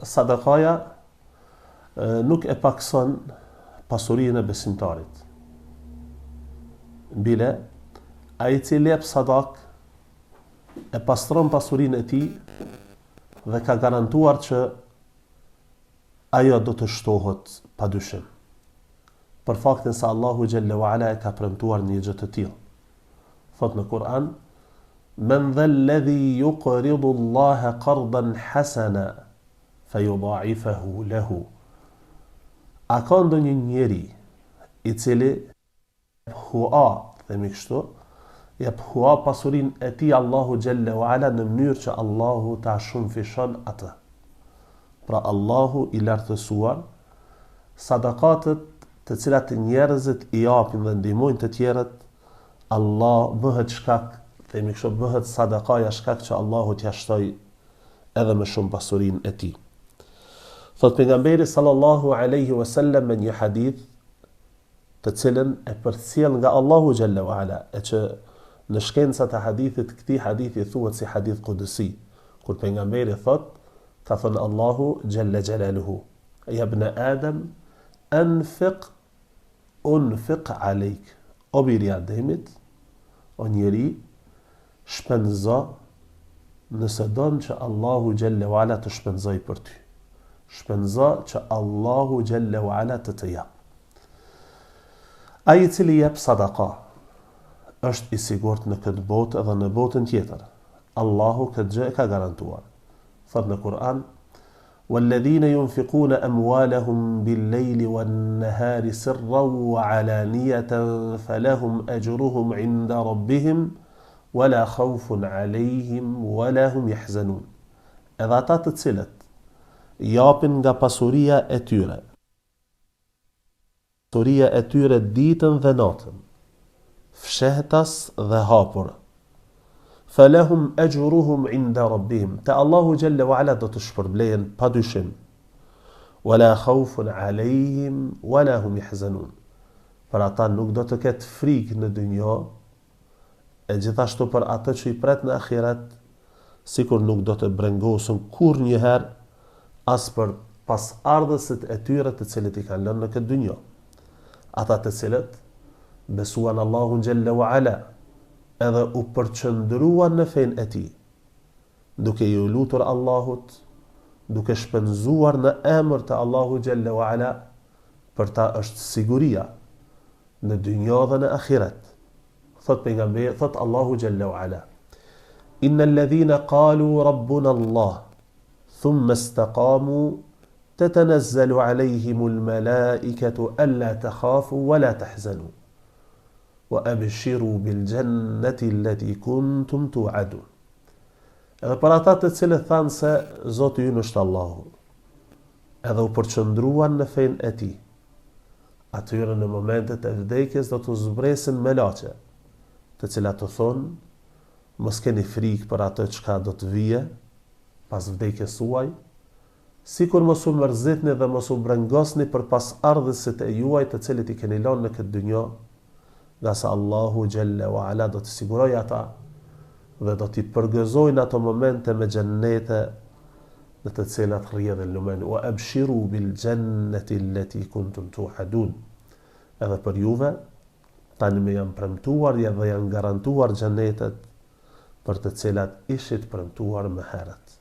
sadakaja nuk e pakson pasurinë e besimtarit. Bile, ai i cili jep sadak e pastron pasurinë e tij dhe ka garantuar që ajo do të shtohet padyshim. Për faktin se Allahu xhalla wa ala e ka premtuar një gjë të tillë. Thot në Kur'an: "Men dha alladhi yuqridu Allaha qardan hasana fayudha'ifahu lahu." A ka ndonjë njeri i cili themi kështu, jep hua pasurinë e tij Allahu xhalla wa ala në mënyrë që Allahu ta shumëfishon atë. Pra Allahu i lartësuar sadakatet të cilat njerëzit i japin dhe ndihmojnë të tjerët, Allah bëhet shkak, themi kështu, bëhet sadakaja shkak që Allahu t'ia shtoj edhe më shumë pasurinë e tij. Thot pejgamberi sallallahu alaihi wasallam në një hadith të cilën e përcjell nga Allahu xhalla wa ala, e që në shkencat e hadithit këtij hadithi thuhet si hadith qudsi, kur pejgamberi thot, ka thënë Allahu xhalla xjalaluhu: "Ya ibn Adam, unfiq alejk." O biri Ademit, o njeri, shpenzo nëse don që Allahu xhalla wa ala të shpenzoj për ty. Shpenzo që Allahu xhalla wa ala të jap. Ai i cili jep sadaka është i sigurt në këtë botë edhe në botën tjetër. Allahu këtë gjë e ka garantuar. Thot në Kur'an: "Walladhina yunfiquna amwalahum bil-layli wan-nahari sirran wa 'alaniyatan falahum ajruhum 'inda rabbihim wala khawfun 'alayhim wala hum yahzanun." Edhe ata të cilët japin nga pasuria e tyre, pasuria e tyre ditën dhe natën, fshehtas dhe hapur, falahum ajruhum 'inda rabbihim, te Allahu xhalla wa ala do të shpërblehen padyshim, wala khawfun 'alayhim wala hum yahzanun. Për ata nuk do të ketë frikë në dynjë, e gjithashtu për atë që i pret në ahiret, sikur nuk do të brengosën kurrnjëherë as për pasardhësit e tyre të cilët i kanë lënë në këtë dynjë. Ata të cilët besuan Allahun xhalla wa ala edhe u përqëndruan në fenë e tij, duke i lutur Allahut, duke shpenzuar në emër të Allahu xhalla wa ala, për ta është siguria në dynjë dhe në ahiret. Thot pejgamberi, thot Allahu xhalla wa ala: "Innal ladhina qalu rabbuna Allah thumma istaqamu tatanazzalu alayhimul malaikatu alla takhafu wala tahzanu wa abshiru bil jannati allati kuntum tu'adun." Edhe për ata të cilët thanë se Zoti ynë është Allahu, edhe u përqëndruan në fenë e tij, atyre në momentet e vdekjes do të zbresin melaçe, të cilat të thonë: "Mos keni frikë për atë çka do të vijë pas vdekjes suaj, sikur mos u mërzitni dhe mos u brengosni për pasardhësit e juaj të cilët i keni lënë në këtë dynjë, nga se Allahu xhalla wa ala do të sigurojë ata dhe do t'i përgëzojnë ato momente me xhennete në të cilat rrjedhin lumen. Wa abshiru bil jannati allati kuntum tu'adun." Edhe për juve tani më janë premtuar dhe janë garantuar xhennetet për të cilat ishit premtuar më herët.